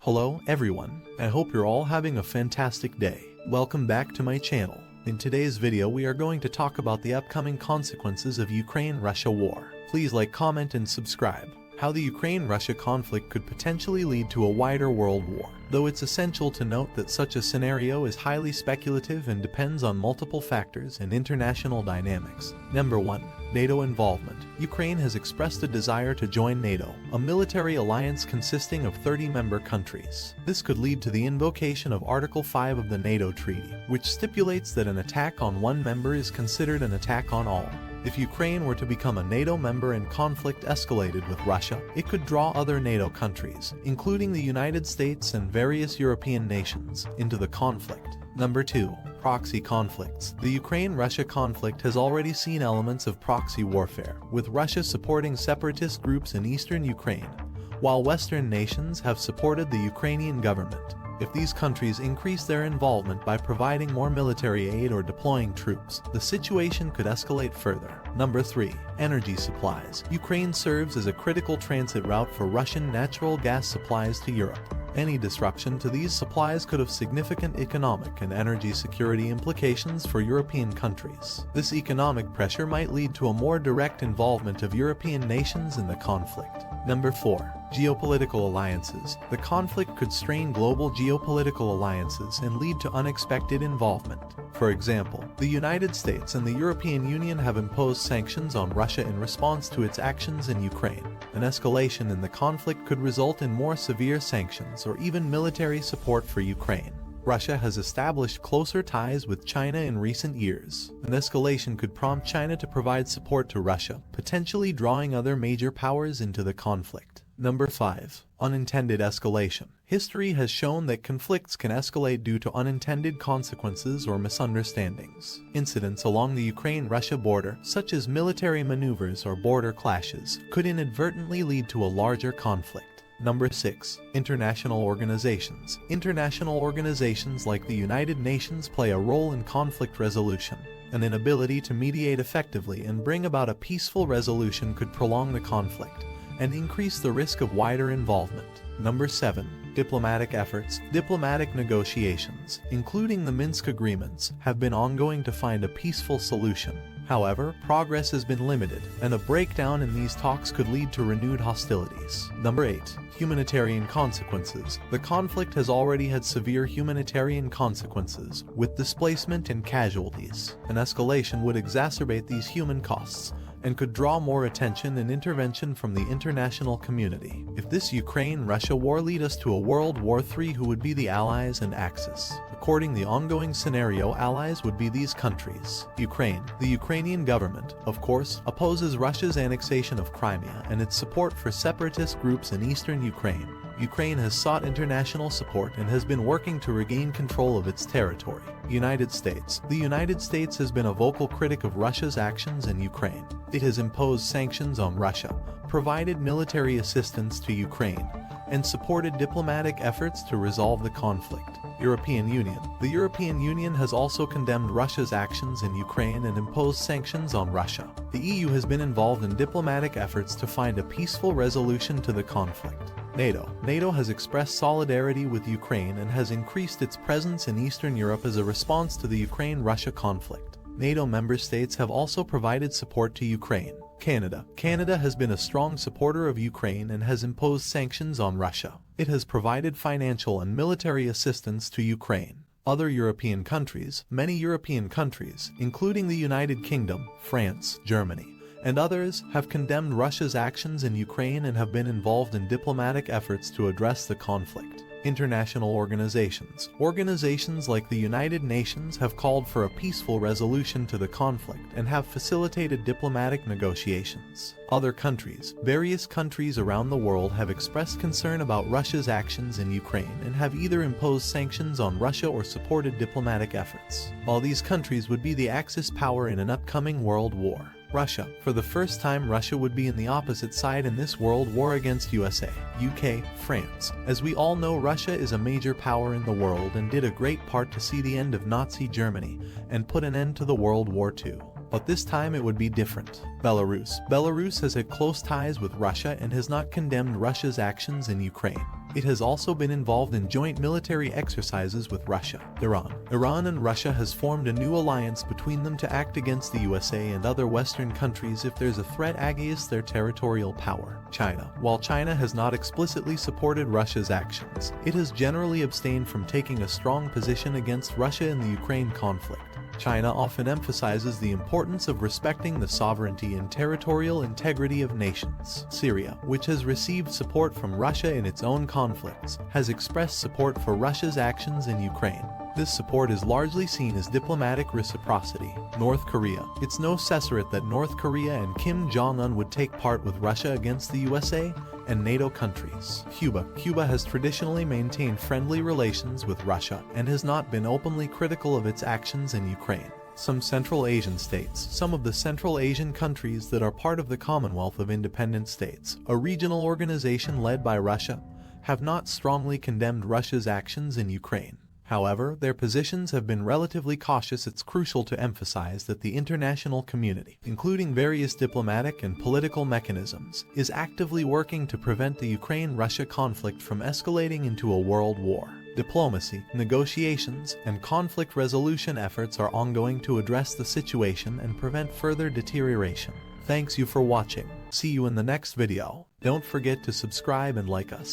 Hello everyone, I hope you're all having a fantastic day. Welcome back to my channel. In today's video we are going to talk about the upcoming consequences of Ukraine-Russia war. Please like, comment and subscribe. How the Ukraine-Russia conflict could potentially lead to a wider world war. Though it's essential to note that such a scenario is highly speculative and depends on multiple factors and international dynamics. Number 1. NATO involvement. Ukraine has expressed a desire to join NATO, a military alliance consisting of 30 member countries. This could lead to the invocation of Article 5 of the NATO Treaty, which stipulates that an attack on one member is considered an attack on all. If Ukraine were to become a NATO member and conflict escalated with Russia, it could draw other NATO countries, including the United States and various European nations, into the conflict. Number 2. Proxy conflicts. The Ukraine-Russia conflict has already seen elements of proxy warfare, with Russia supporting separatist groups in eastern Ukraine, while Western nations have supported the Ukrainian government. If these countries increase their involvement by providing more military aid or deploying troops, the situation could escalate further. Number 3. Energy supplies. Ukraine serves as a critical transit route for Russian natural gas supplies to Europe. Any disruption to these supplies could have significant economic and energy security implications for European countries. This economic pressure might lead to a more direct involvement of European nations in the conflict. Number 4. Geopolitical alliances. The conflict could strain global geopolitical alliances and lead to unexpected involvement. For example, the United States and the European Union have imposed sanctions on Russia in response to its actions in Ukraine. An escalation in the conflict could result in more severe sanctions or even military support for Ukraine. Russia has established closer ties with China in recent years. An escalation could prompt China to provide support to Russia, potentially drawing other major powers into the conflict. Number 5. Unintended escalation. History has shown that conflicts can escalate due to unintended consequences or misunderstandings. Incidents along the Ukraine-Russia border, such as military maneuvers or border clashes, could inadvertently lead to a larger conflict. Number 6. International organizations. International organizations like the United Nations play a role in conflict resolution. An inability to mediate effectively and bring about a peaceful resolution could prolong the conflict and increase the risk of wider involvement. Number 7. Diplomatic efforts. Diplomatic negotiations, including the Minsk agreements, have been ongoing to find a peaceful solution. However, progress has been limited, and a breakdown in these talks could lead to renewed hostilities. Number 8. Humanitarian consequences. The conflict has already had severe humanitarian consequences, with displacement and casualties. An escalation would exacerbate these human costs and could draw more attention and intervention from the international community. If this Ukraine-Russia war lead us to a World War III, who would be the allies and Axis? According to the ongoing scenario, allies would be these countries. Ukraine. The Ukrainian government, of course, opposes Russia's annexation of Crimea and its support for separatist groups in eastern Ukraine. Ukraine has sought international support and has been working to regain control of its territory. United States. The United States has been a vocal critic of Russia's actions in Ukraine. It has imposed sanctions on Russia, provided military assistance to Ukraine, and supported diplomatic efforts to resolve the conflict. European Union. The European Union has also condemned Russia's actions in Ukraine and imposed sanctions on Russia. The EU has been involved in diplomatic efforts to find a peaceful resolution to the conflict. NATO. NATO has expressed solidarity with Ukraine and has increased its presence in Eastern Europe as a response to the Ukraine-Russia conflict. NATO member states have also provided support to Ukraine. Canada. Canada has been a strong supporter of Ukraine and has imposed sanctions on Russia. It has provided financial and military assistance to Ukraine. Other European countries. Many European countries, including the United Kingdom, France, Germany, and others, have condemned Russia's actions in Ukraine and have been involved in diplomatic efforts to address the conflict. International organizations. Organizations like the United Nations have called for a peaceful resolution to the conflict and have facilitated diplomatic negotiations. Other countries. Various countries around the world have expressed concern about Russia's actions in Ukraine and have either imposed sanctions on Russia or supported diplomatic efforts. While these countries would be the Axis power in an upcoming world war. Russia. For the first time, Russia would be in the opposite side in this world war against USA, UK, France. As we all know, Russia is a major power in the world and did a great part to see the end of Nazi Germany and put an end to the World War II. but this time it would be different. Belarus. Belarus has had close ties with Russia and has not condemned Russia's actions in Ukraine. It has also been involved in joint military exercises with Russia. Iran and Russia has formed a new alliance between them to act against the USA and other Western countries if there's a threat against their territorial power. China. While China has not explicitly supported Russia's actions, it has generally abstained from taking a strong position against Russia in the Ukraine conflict. China often emphasizes the importance of respecting the sovereignty and territorial integrity of nations. Syria, which has received support from Russia in its own conflicts, has expressed support for Russia's actions in Ukraine. This support is largely seen as diplomatic reciprocity. North Korea. It's no secret that North Korea and Kim Jong-un would take part with Russia against the USA and NATO countries. Cuba. Cuba has traditionally maintained friendly relations with Russia and has not been openly critical of its actions in Ukraine. Some Central Asian states. Some of the Central Asian countries that are part of the Commonwealth of Independent States, a regional organization led by Russia, have not strongly condemned Russia's actions in Ukraine. However, their positions have been relatively cautious. It's crucial to emphasize that the international community, including various diplomatic and political mechanisms, is actively working to prevent the Ukraine-Russia conflict from escalating into a world war. Diplomacy, negotiations, and conflict resolution efforts are ongoing to address the situation and prevent further deterioration. Thanks you for watching. See you in the next video. Don't forget to subscribe and like us.